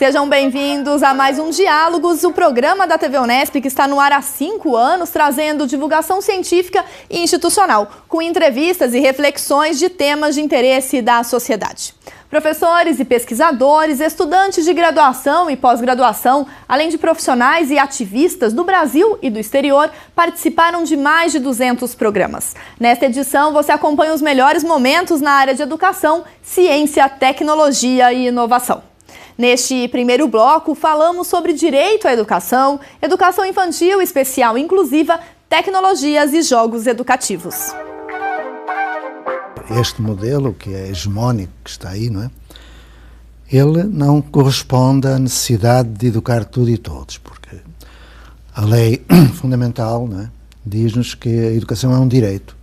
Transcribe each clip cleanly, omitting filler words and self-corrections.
Sejam bem-vindos a mais um Diálogos, o programa da TV Unesp que está no ar há 5 anos, trazendo divulgação científica e institucional, com entrevistas e reflexões de temas de interesse da sociedade. Professores e pesquisadores, estudantes de graduação e pós-graduação, além de profissionais e ativistas do Brasil e do exterior, participaram de mais de 200 programas. Nesta edição, você acompanha os melhores momentos na área de educação, ciência, tecnologia e inovação. Neste primeiro bloco, falamos sobre direito à educação, educação infantil especial e inclusiva, tecnologias e jogos educativos. Este modelo, que é hegemónico, que está aí, não é? Ele não corresponde à necessidade de educar tudo e todos, porque a lei fundamental, não é, diz-nos que a educação é um direito.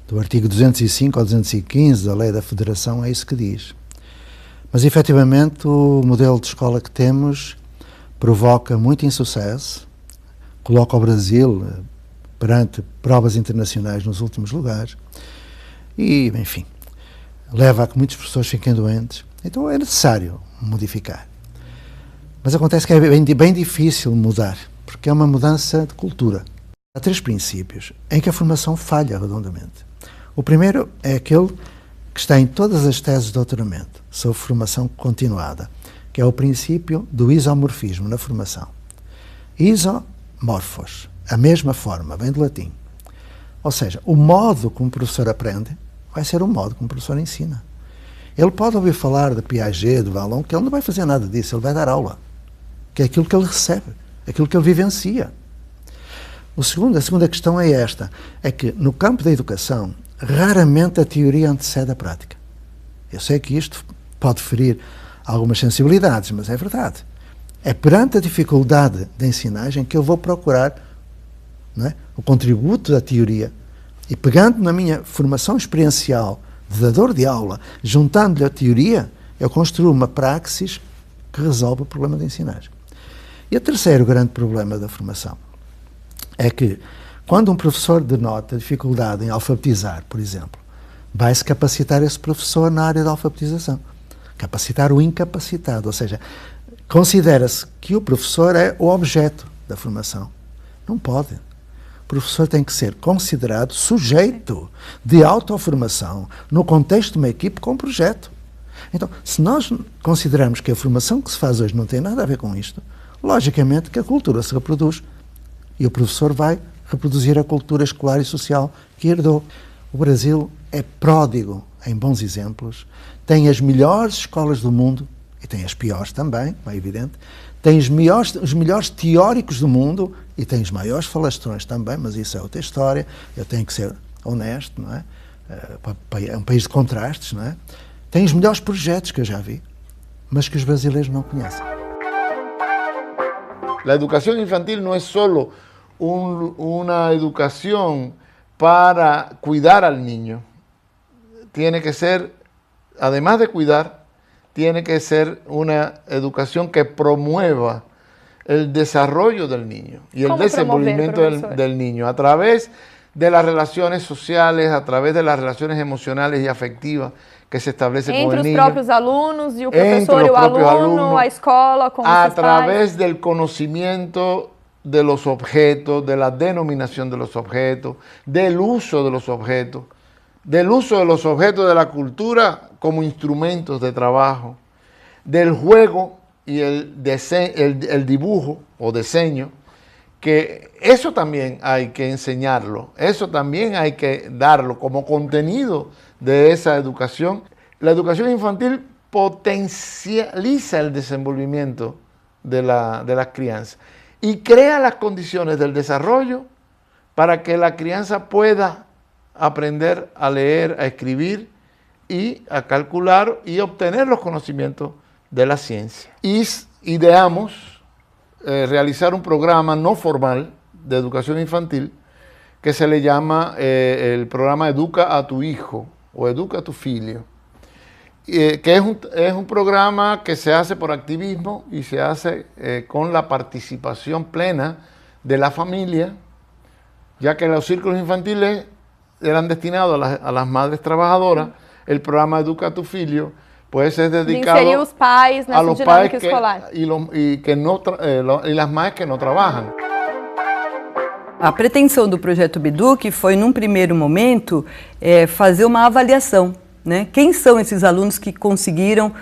Do artigo 205 ao 215 da Lei da Federação é isso que diz. Mas, efetivamente, o modelo de escola que temos provoca muito insucesso, coloca o Brasil perante provas internacionais nos últimos lugares, e, enfim, leva a que muitos professores fiquem doentes. Então é necessário modificar. Mas acontece que é bem difícil mudar, porque é uma mudança de cultura. Há 3 princípios em que a formação falha redondamente. O primeiro é aquele que está em todas as teses de doutoramento sobre formação continuada, que é o princípio do isomorfismo na formação. Isomorphos, a mesma forma, vem do latim. Ou seja, o modo como o professor aprende vai ser o modo como o professor ensina. Ele pode ouvir falar de Piaget, de Vallon, que ele não vai fazer nada disso, ele vai dar aula, que é aquilo que ele recebe, aquilo que ele vivencia. A segunda questão é esta, é que no campo da educação, raramente a teoria antecede a prática. Eu sei que isto pode ferir algumas sensibilidades, mas é verdade. É perante a dificuldade da ensinagem que eu vou procurar, não é, o contributo da teoria. E pegando na minha formação experiencial de dador de aula, juntando-lhe a teoria, eu construo uma praxis que resolve o problema da ensinagem. E o terceiro grande problema da formação é que, quando um professor denota dificuldade em alfabetizar, por exemplo, vai-se capacitar esse professor na área da alfabetização. Capacitar o incapacitado, ou seja, considera-se que o professor é o objeto da formação. Não pode. O professor tem que ser considerado sujeito de autoformação no contexto de uma equipe com um projeto. Então, se nós considerarmos que a formação que se faz hoje não tem nada a ver com isto, logicamente que a cultura se reproduz e o professor vai reproduzir a cultura escolar e social que herdou. O Brasil é pródigo em bons exemplos, tem as melhores escolas do mundo e tem as piores também, é evidente. Tem os melhores teóricos do mundo e tem os maiores falastrões também, mas isso é outra história. Eu tenho que ser honesto, não é? É um país de contrastes, não é? Tem os melhores projetos que eu já vi, mas que os brasileiros não conhecem. A educação infantil não é só uma educação para cuidar al niño. Tiene que ser, además de cuidar, tiene que ser una educación que promueva el desarrollo del niño y el desenvolvimiento del niño a través de las relaciones sociales, a través de las relaciones emocionales y afectivas que se establecen con el niño. Entre os próprios alunos e o professor e o aluno, a escola, como a través del conocimiento de los objetos, de la denominación de los objetos, del uso de los objetos, del uso de los objetos de la cultura como instrumentos de trabajo, del juego y el dibujo o diseño, que eso también hay que enseñarlo, eso también hay que darlo como contenido de esa educación. La educación infantil potencializa el desenvolvimiento de las crianzas y crea las condiciones del desarrollo para que la crianza pueda aprender a leer, a escribir y a calcular y obtener los conocimientos de la ciencia. Y ideamos realizar un programa no formal de educación infantil que se le llama el programa Educa a tu Hijo o Educa a tu Filho, que es un programa que se hace por activismo y se hace con la participación plena de la familia, ya que los círculos infantiles eran destinados a las madres trabajadoras. El programa Educa a tu Filho puede ser De dedicado inserir os pais a nessa los dinâmica padres escolar. y las madres que no trabajan. A pretensão do projeto Biduc foi, num primeiro momento, fazer uma avaliação, né? Quem são esses alunos que conseguiram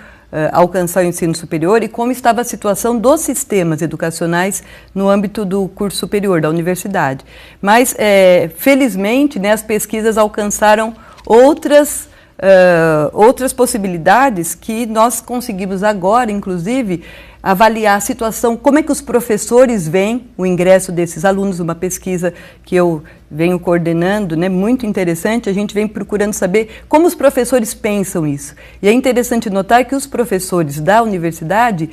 alcançar o ensino superior e como estava a situação dos sistemas educacionais no âmbito do curso superior, da universidade. Mas, felizmente, né, as pesquisas alcançaram outras possibilidades que nós conseguimos agora, inclusive, avaliar a situação, como é que os professores veem o ingresso desses alunos, uma pesquisa que eu venho coordenando, né, muito interessante, a gente vem procurando saber como os professores pensam isso. E é interessante notar que os professores da universidade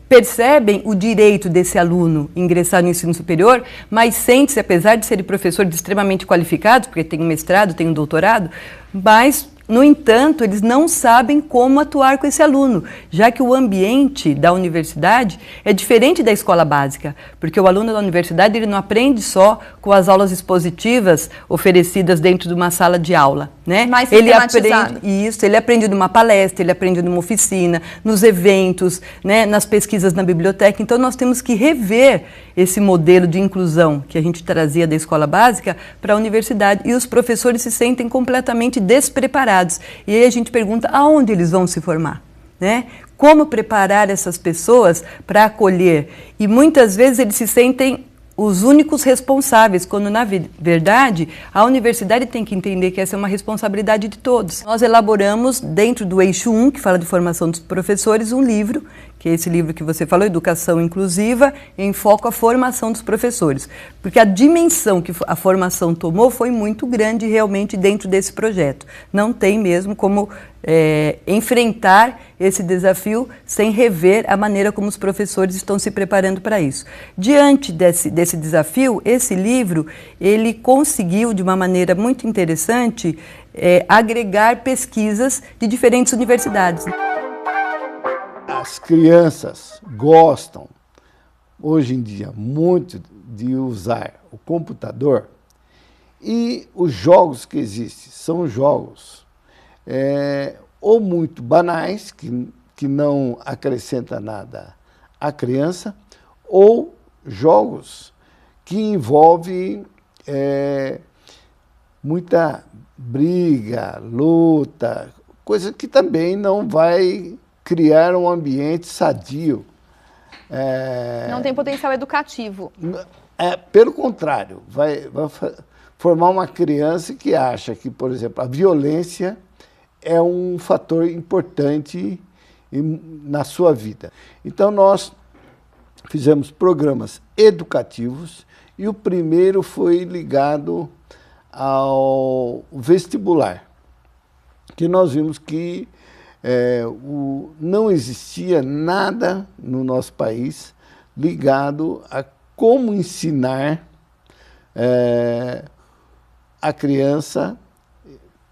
percebem o direito desse aluno ingressar no ensino superior, mas sente-se, apesar de serem professores extremamente qualificados, porque tem um mestrado, tem um doutorado, mas, no entanto, eles não sabem como atuar com esse aluno, já que o ambiente da universidade é diferente da escola básica, porque o aluno da universidade ele não aprende só com as aulas expositivas oferecidas dentro de uma sala de aula, né? Mais Ele sistematizado. aprende isso, ele aprende numa palestra, ele aprende numa oficina, nos eventos, né, nas pesquisas na biblioteca. Então nós temos que rever esse modelo de inclusão que a gente trazia da escola básica para a universidade, e os professores se sentem completamente despreparados. E aí a gente pergunta aonde eles vão se formar, né? Como preparar essas pessoas para acolher? E muitas vezes eles se sentem os únicos responsáveis, quando na verdade a universidade tem que entender que essa é uma responsabilidade de todos. Nós elaboramos, dentro do eixo 1, que fala de formação dos professores, um livro, que é esse livro que você falou, Educação Inclusiva, em foco à formação dos professores. Porque a dimensão que a formação tomou foi muito grande realmente dentro desse projeto. Não tem mesmo como enfrentar esse desafio sem rever a maneira como os professores estão se preparando para isso. Diante desse desafio, esse livro, ele conseguiu, de uma maneira muito interessante, agregar pesquisas de diferentes universidades. As crianças gostam, hoje em dia, muito de usar o computador, e os jogos que existem são jogos ou muito banais, que não acrescentam nada à criança, ou jogos que envolvem muita briga, luta, coisa que também não vai criar um ambiente sadio. Não tem potencial educativo. Pelo contrário, vai formar uma criança que acha que, por exemplo, a violência é um fator importante na sua vida. Então, nós fizemos programas educativos e o primeiro foi ligado ao vestibular, que nós vimos que não existia nada no nosso país ligado a como ensinar a criança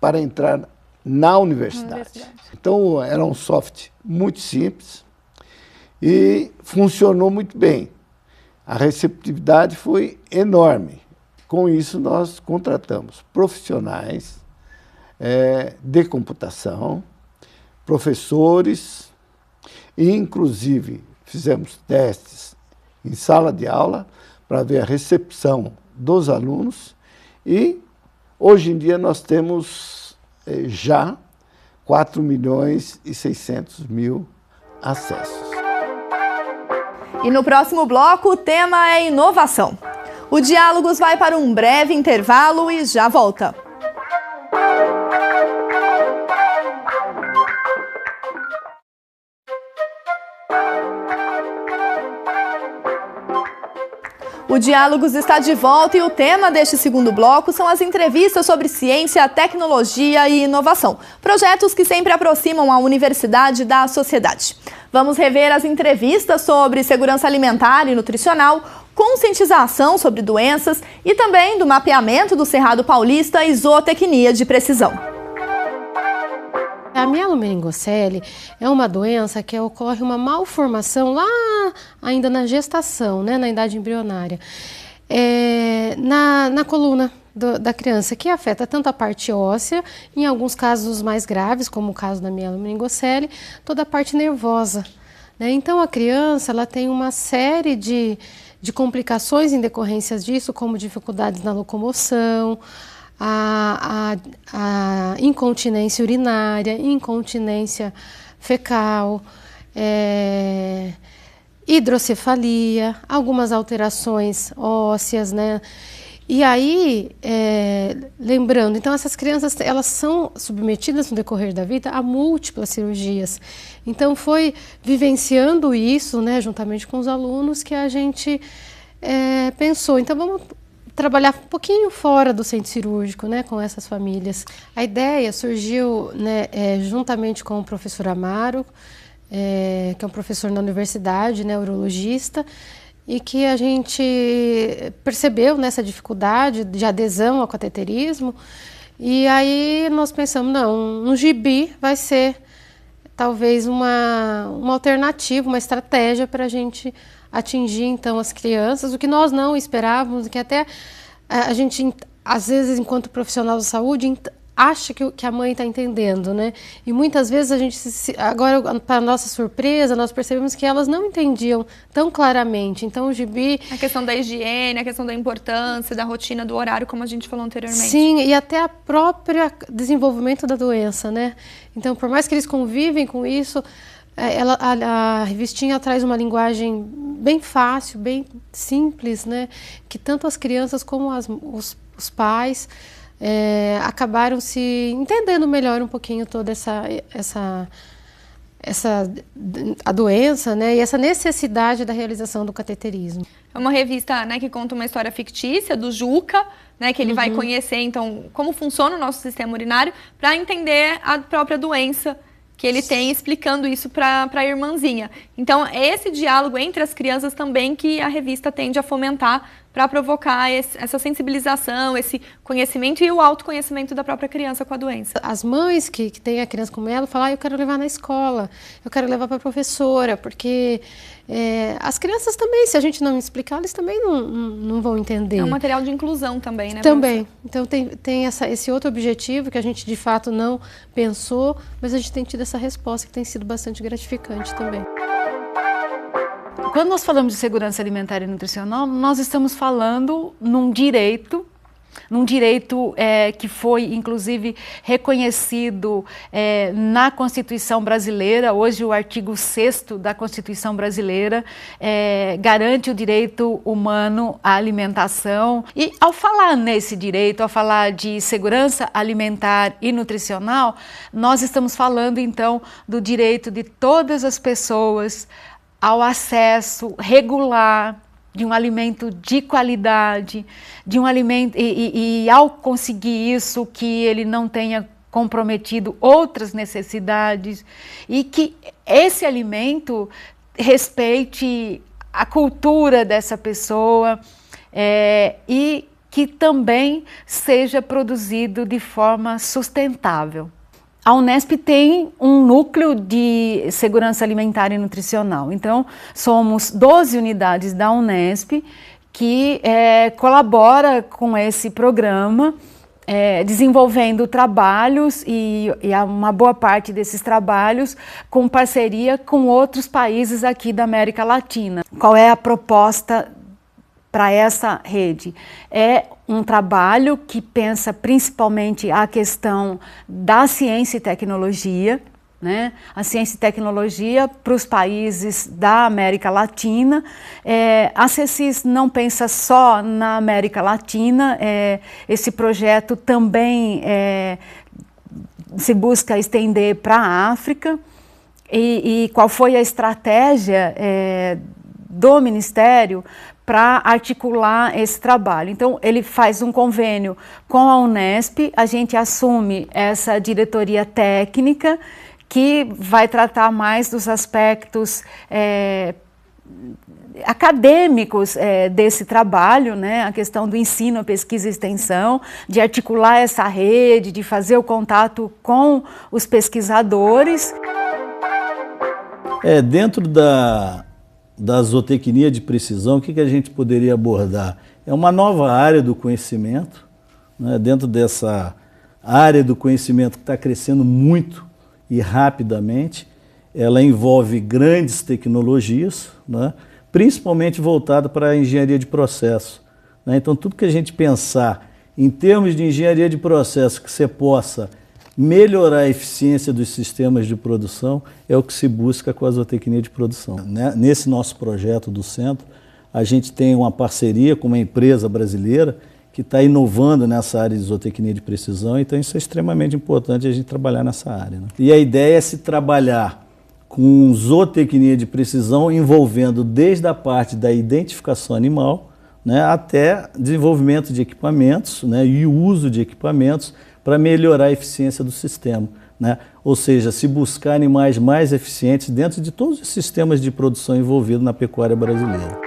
para entrar na universidade. Então, era um software muito simples e funcionou muito bem. A receptividade foi enorme. Com isso, nós contratamos profissionais de computação, professores, e inclusive fizemos testes em sala de aula para ver a recepção dos alunos, e hoje em dia nós temos já 4.600.000 acessos. E no próximo bloco o tema é inovação. O Diálogos vai para um breve intervalo e já volta. O Diálogos está de volta e o tema deste segundo bloco são as entrevistas sobre ciência, tecnologia e inovação. Projetos que sempre aproximam a universidade da sociedade. Vamos rever as entrevistas sobre segurança alimentar e nutricional, conscientização sobre doenças e também do mapeamento do Cerrado Paulista e zootecnia de precisão. A mielomeningocele é uma doença que ocorre uma malformação lá ainda na gestação, né, na idade embrionária, na coluna da criança, que afeta tanto a parte óssea, em alguns casos mais graves, como o caso da mielomeningocele, toda a parte nervosa, né? Então, a criança ela tem uma série de complicações em decorrência disso, como dificuldades na locomoção, a incontinência urinária, incontinência fecal, hidrocefalia, algumas alterações ósseas, né? E aí, lembrando, então essas crianças elas são submetidas no decorrer da vida a múltiplas cirurgias. Então foi vivenciando isso, né, juntamente com os alunos, que a gente pensou, então vamos trabalhar um pouquinho fora do centro cirúrgico, né, com essas famílias. A ideia surgiu, né, juntamente com o professor Amaro, que é um professor na universidade, né, urologista, e que a gente percebeu nessa dificuldade de adesão ao cateterismo, e aí nós pensamos, não, um gibi vai ser talvez uma alternativa, uma estratégia para a gente atingir então as crianças, o que nós não esperávamos, que até a gente, às vezes, enquanto profissional de saúde, acha que a mãe está entendendo, né? E muitas vezes a gente, agora, para nossa surpresa, nós percebemos que elas não entendiam tão claramente. Então, o gibi... A questão da higiene, a questão da importância, da rotina, do horário, como a gente falou anteriormente. Sim, e até a própria desenvolvimento da doença, né? Então, por mais que eles convivem com isso, a revistinha traz uma linguagem bem fácil, bem simples, né? Que tanto as crianças como os pais... acabaram se entendendo melhor um pouquinho toda a doença, né, e essa necessidade da realização do cateterismo. É uma revista, né, que conta uma história fictícia do Juca, né, que ele vai conhecer então como funciona o nosso sistema urinário para entender a própria doença que ele tem, explicando isso para a irmãzinha. Então, é esse diálogo entre as crianças também que a revista tende a fomentar para provocar essa sensibilização, esse conhecimento e o autoconhecimento da própria criança com a doença. As mães que têm a criança com ela falam, eu quero levar na escola, eu quero levar para a professora, porque as crianças também, se a gente não explicar, eles também não vão entender. É um material de inclusão também, né? Também. Então tem esse outro objetivo que a gente de fato não pensou, mas a gente tem tido essa resposta que tem sido bastante gratificante também. Quando nós falamos de segurança alimentar e nutricional, nós estamos falando num direito que foi, inclusive, reconhecido na Constituição Brasileira. Hoje, o artigo 6º da Constituição Brasileira garante o direito humano à alimentação. E, ao falar nesse direito, ao falar de segurança alimentar e nutricional, nós estamos falando, então, do direito de todas as pessoas ao acesso regular de um alimento de qualidade, de um alimento e ao conseguir isso, que ele não tenha comprometido outras necessidades e que esse alimento respeite a cultura dessa pessoa e que também seja produzido de forma sustentável. A Unesp tem um núcleo de segurança alimentar e nutricional. Então, somos 12 unidades da Unesp que colabora com esse programa, desenvolvendo trabalhos e uma boa parte desses trabalhos com parceria com outros países aqui da América Latina. Qual é a proposta para essa rede? É um trabalho que pensa principalmente a questão da ciência e tecnologia, né? A ciência e tecnologia para os países da América Latina. A CECIS não pensa só na América Latina, esse projeto também se busca estender para a África. E qual foi a estratégia do Ministério para articular esse trabalho? Então, ele faz um convênio com a Unesp, a gente assume essa diretoria técnica, que vai tratar mais dos aspectos acadêmicos desse trabalho, né? A questão do ensino, a pesquisa e extensão, de articular essa rede, de fazer o contato com os pesquisadores. Dentro da zootecnia de precisão, o que a gente poderia abordar? É uma nova área do conhecimento, né, dentro dessa área do conhecimento que está crescendo muito e rapidamente. Ela envolve grandes tecnologias, né, principalmente voltada para a engenharia de processo, né? Então, tudo que a gente pensar em termos de engenharia de processo que você possa melhorar a eficiência dos sistemas de produção é o que se busca com a zootecnia de produção. Nesse nosso projeto do centro, a gente tem uma parceria com uma empresa brasileira que está inovando nessa área de zootecnia de precisão, então isso é extremamente importante a gente trabalhar nessa área, né? E a ideia é se trabalhar com zootecnia de precisão envolvendo desde a parte da identificação animal, né, até desenvolvimento de equipamentos, né, e o uso de equipamentos para melhorar a eficiência do sistema, né? Ou seja, se buscar animais mais eficientes dentro de todos os sistemas de produção envolvidos na pecuária brasileira.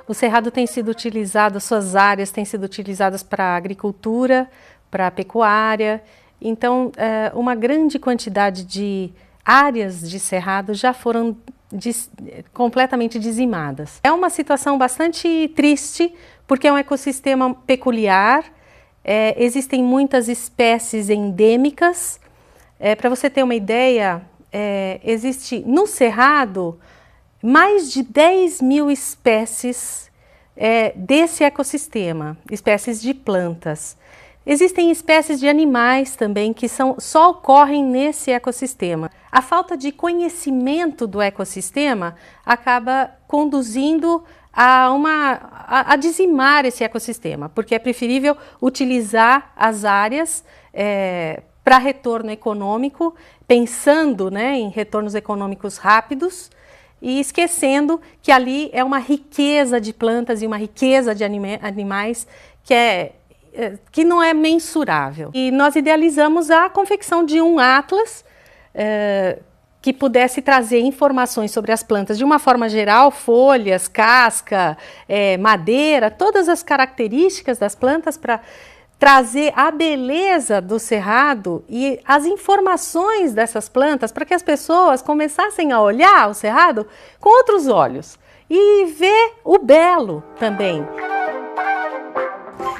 O cerrado tem sido utilizado, suas áreas têm sido utilizadas para a agricultura, para a pecuária. Então, uma grande quantidade de áreas de cerrado já foram completamente dizimadas. É uma situação bastante triste, porque é um ecossistema peculiar, existem muitas espécies endêmicas. Para você ter uma ideia, existe no cerrado mais de 10 mil espécies desse ecossistema, espécies de plantas. Existem espécies de animais também que só ocorrem nesse ecossistema. A falta de conhecimento do ecossistema acaba conduzindo a dizimar esse ecossistema, porque é preferível utilizar as áreas para retorno econômico, pensando, né, em retornos econômicos rápidos e esquecendo que ali é uma riqueza de plantas e uma riqueza de animais que não é mensurável. E nós idealizamos a confecção de um atlas que pudesse trazer informações sobre as plantas de uma forma geral, folhas, casca, madeira, todas as características das plantas para trazer a beleza do cerrado e as informações dessas plantas para que as pessoas começassem a olhar o cerrado com outros olhos e ver o belo também.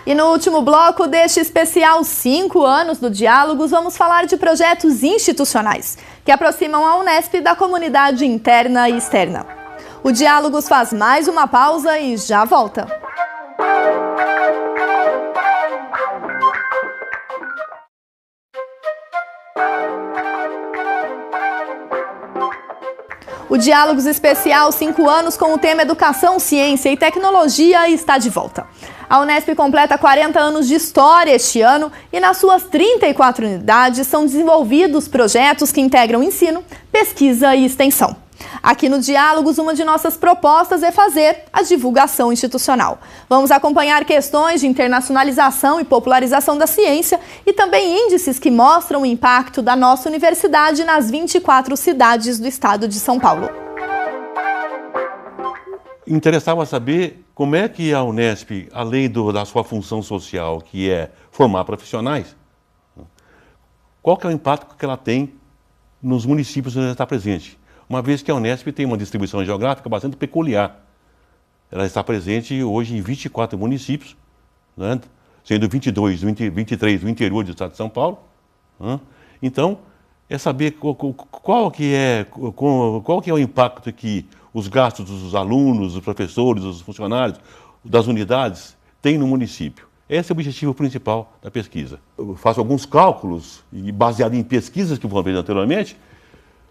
E no último bloco deste especial 5 anos do Diálogos, vamos falar de projetos institucionais que aproximam a Unesp da comunidade interna e externa. O Diálogos faz mais uma pausa e já volta. O Diálogos Especial 5 anos com o tema Educação, Ciência e Tecnologia está de volta. A Unesp completa 40 anos de história este ano e nas suas 34 unidades são desenvolvidos projetos que integram ensino, pesquisa e extensão. Aqui no Diálogos, uma de nossas propostas é fazer a divulgação institucional. Vamos acompanhar questões de internacionalização e popularização da ciência e também índices que mostram o impacto da nossa universidade nas 24 cidades do estado de São Paulo. Interessava saber como é que a Unesp, além da sua função social, que é formar profissionais, qual que é o impacto que ela tem nos municípios onde ela está presente. Uma vez que a Unesp tem uma distribuição geográfica bastante peculiar. Ela está presente hoje em 24 municípios, né, sendo 23 do interior do estado de São Paulo. Né. Então, é saber qual que é o impacto que os gastos dos alunos, dos professores, dos funcionários, das unidades têm no município. Esse é o objetivo principal da pesquisa. Eu faço alguns cálculos, baseado em pesquisas que foram feitas anteriormente.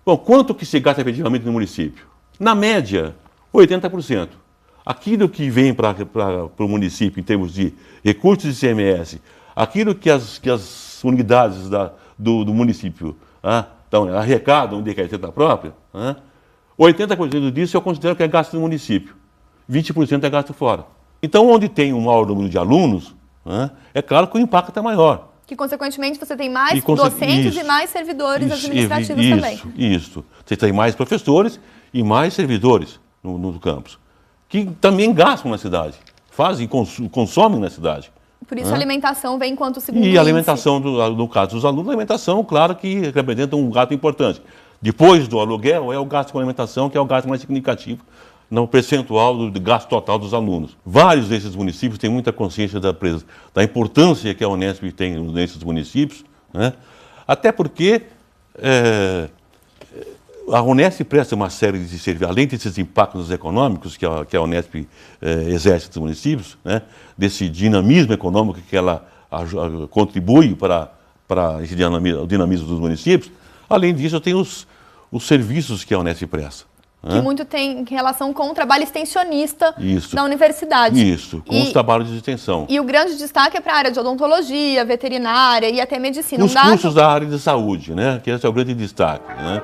Bom, quanto que se gasta efetivamente no município? Na média, 80%. Aquilo que vem para o município em termos de recursos de ICMS, aquilo que as unidades do município então, arrecadam de receita própria, 80% disso eu considero que é gasto no município, 20% é gasto fora. Então, onde tem um maior número de alunos, é claro que o impacto é maior. Que, consequentemente, você tem mais docentes e mais servidores administrativos também. Isso. Você tem mais professores e mais servidores no campus, que também gastam na cidade, consomem na cidade. Por isso a alimentação vem enquanto segundo índice. E a alimentação, no caso dos alunos, a alimentação, claro que representa um gasto importante. Depois do aluguel, é o gasto com alimentação, que é o gasto mais significativo no percentual do gasto total dos alunos. Vários desses municípios têm muita consciência da importância que a Unesp tem nesses municípios, né? Até porque a Unesp presta uma série de serviços, além desses impactos econômicos que a Unesp exerce nos municípios, né? Desse dinamismo econômico que ela contribui para o dinamismo dos municípios. Além disso, tem os serviços que a Unesp presta. Que muito tem relação com o trabalho extensionista Isso. da universidade. Isso, com os trabalhos de extensão. E o grande destaque é para a área de odontologia, veterinária e até medicina. Os cursos da área de saúde, né? Que esse é o grande destaque, né?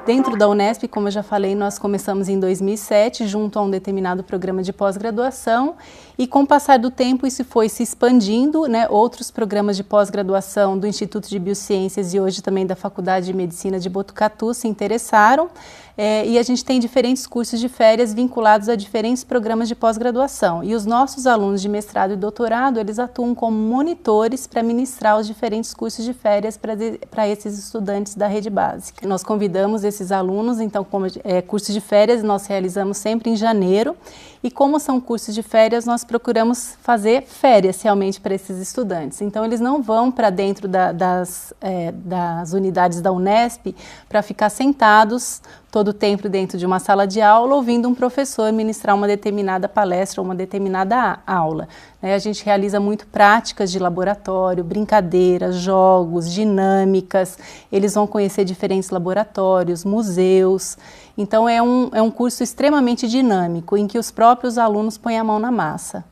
Dentro da Unesp, como eu já falei, nós começamos em 2007, junto a um determinado programa de pós-graduação, e com o passar do tempo isso foi se expandindo, né? Outros programas de pós-graduação do Instituto de Biociências e hoje também da Faculdade de Medicina de Botucatu se interessaram, e a gente tem diferentes cursos de férias vinculados a diferentes programas de pós-graduação. E os nossos alunos de mestrado e doutorado, eles atuam como monitores para ministrar os diferentes cursos de férias para esses estudantes da rede básica. Nós convidamos esses alunos, então, como cursos de férias nós realizamos sempre em janeiro, e como são cursos de férias, nós procuramos fazer férias realmente para esses estudantes. Então, eles não vão para dentro das unidades da Unesp para ficar sentados todo o tempo dentro de uma sala de aula, ouvindo um professor ministrar uma determinada palestra ou uma determinada aula. A gente realiza muito práticas de laboratório, brincadeiras, jogos, dinâmicas. Eles vão conhecer diferentes laboratórios, museus. Então, é um curso extremamente dinâmico, em que os próprios alunos põem a mão na massa.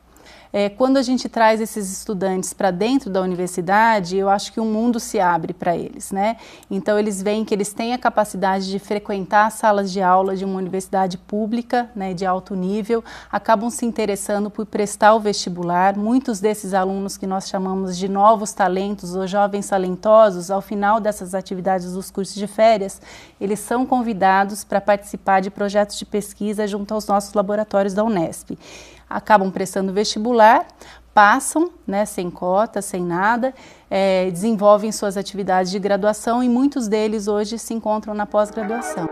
Quando a gente traz esses estudantes para dentro da universidade, eu acho que um mundo se abre para eles, né? Então, eles veem que eles têm a capacidade de frequentar as salas de aula de uma universidade pública, né, de alto nível, acabam se interessando por prestar o vestibular. Muitos desses alunos que nós chamamos de novos talentos ou jovens talentosos, ao final dessas atividades dos cursos de férias, eles são convidados para participar de projetos de pesquisa junto aos nossos laboratórios da Unesp. Acabam prestando vestibular, passam, né, sem cota, sem nada, desenvolvem suas atividades de graduação e muitos deles hoje se encontram na pós-graduação.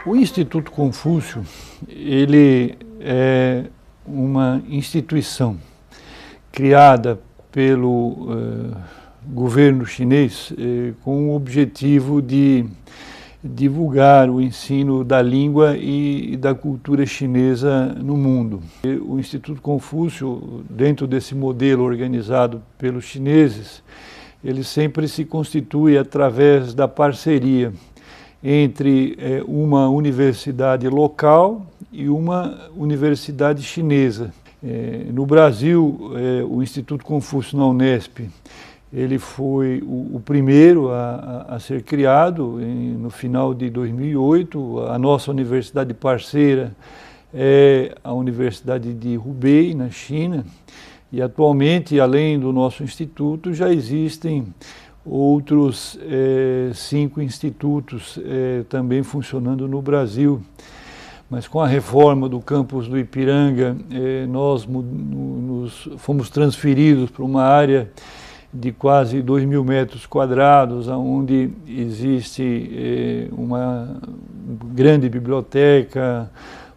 O Instituto Confúcio, ele é uma instituição criada pelo governo chinês com o objetivo de divulgar o ensino da língua e da cultura chinesa no mundo. O Instituto Confúcio, dentro desse modelo organizado pelos chineses, ele sempre se constitui através da parceria entre uma universidade local e uma universidade chinesa. No Brasil, o Instituto Confúcio na Unesp, ele foi o primeiro a ser criado no final de 2008. A nossa universidade parceira é a Universidade de Hubei, na China, e atualmente, além do nosso instituto, já existem outros 5 institutos também funcionando no Brasil. Mas com a reforma do campus do Ipiranga, nós fomos transferidos para uma área de quase 2.000 metros quadrados, onde existe uma grande biblioteca,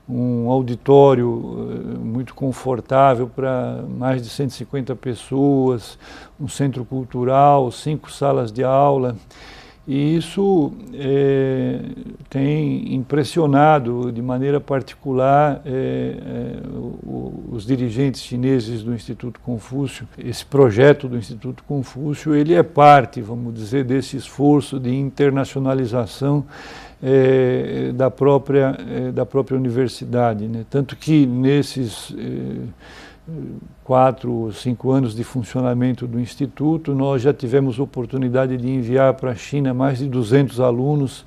um auditório muito confortável para mais de 150 pessoas, um centro cultural, 5 salas de aula. E isso tem impressionado de maneira particular os dirigentes chineses do Instituto Confúcio. Esse projeto do Instituto Confúcio, ele é parte, vamos dizer, desse esforço de internacionalização da própria universidade, né? Tanto que nesses 4 ou 5 anos de funcionamento do Instituto, nós já tivemos oportunidade de enviar para a China mais de 200 alunos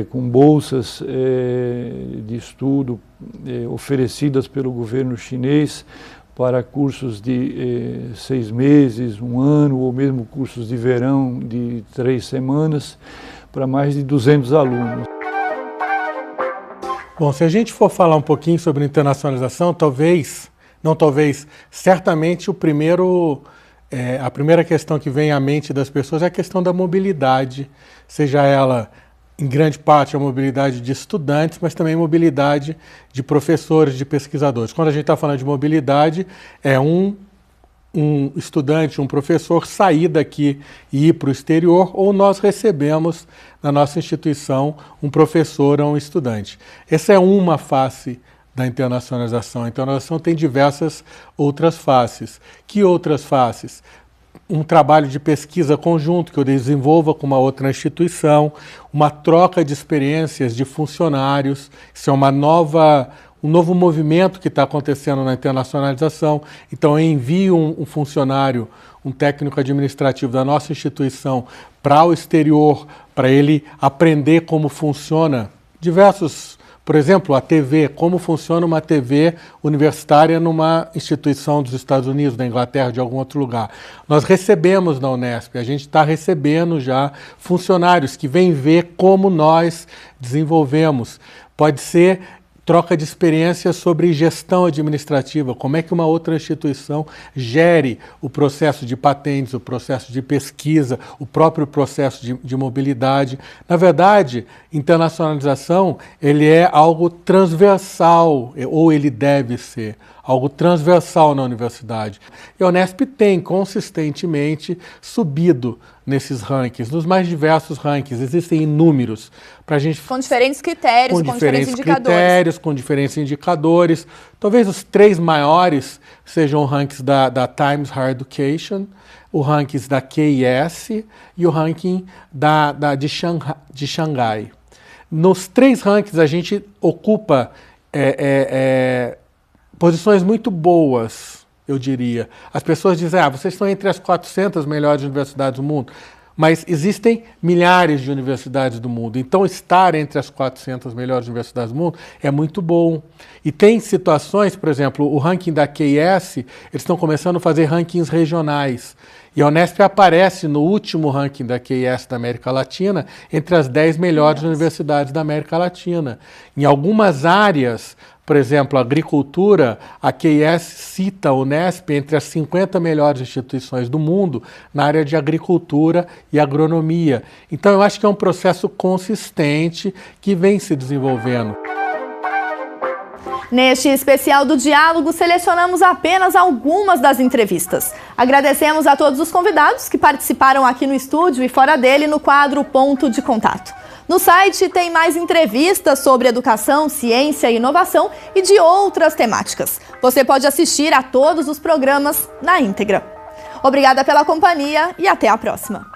com bolsas de estudo oferecidas pelo governo chinês para cursos de 6 meses, 1 ano, ou mesmo cursos de verão de 3 semanas, para mais de 200 alunos. Bom, se a gente for falar um pouquinho sobre internacionalização, certamente a primeira questão que vem à mente das pessoas é a questão da mobilidade, seja ela em grande parte, a mobilidade de estudantes, mas também mobilidade de professores, de pesquisadores. Quando a gente está falando de mobilidade, é um estudante, um professor sair daqui e ir para o exterior, ou nós recebemos na nossa instituição um professor ou um estudante. Essa é uma face da internacionalização. A internacionalização tem diversas outras faces. Que outras faces? Um trabalho de pesquisa conjunto que eu desenvolva com uma outra instituição, uma troca de experiências de funcionários. Isso é um novo movimento que está acontecendo na internacionalização. Então, eu envio um funcionário, um técnico administrativo da nossa instituição para o exterior, para ele aprender como funciona por exemplo, a TV, como funciona uma TV universitária numa instituição dos Estados Unidos, da Inglaterra, de algum outro lugar. Nós recebemos na Unesp, a gente está recebendo já funcionários que vêm ver como nós desenvolvemos. Pode ser troca de experiências sobre gestão administrativa, como é que uma outra instituição gere o processo de patentes, o processo de pesquisa, o próprio processo de mobilidade. Na verdade, internacionalização, ele é algo transversal, ou ele deve ser algo transversal na universidade. E a Unesp tem consistentemente subido nesses rankings, nos mais diversos rankings, existem inúmeros. Com diferentes critérios, com diferentes indicadores. Com diferentes indicadores. Talvez os 3 maiores sejam os rankings da Times Higher Education, o rankings da QIS e o ranking de Xangai. Nos 3 rankings a gente ocupa posições muito boas, eu diria. As pessoas dizem, vocês estão entre as 400 melhores universidades do mundo, mas existem milhares de universidades do mundo, então estar entre as 400 melhores universidades do mundo é muito bom. E tem situações, por exemplo, o ranking da QIS, eles estão começando a fazer rankings regionais, e a Unesp aparece no último ranking da QIS da América Latina entre as 10 melhores universidades da América Latina. Em algumas áreas, por exemplo, a agricultura, a QIS cita a Unesp entre as 50 melhores instituições do mundo na área de agricultura e agronomia. Então, eu acho que é um processo consistente que vem se desenvolvendo. Neste especial do Diálogo, selecionamos apenas algumas das entrevistas. Agradecemos a todos os convidados que participaram aqui no estúdio e fora dele no quadro Ponto de Contato. No site tem mais entrevistas sobre educação, ciência e inovação e de outras temáticas. Você pode assistir a todos os programas na íntegra. Obrigada pela companhia e até a próxima.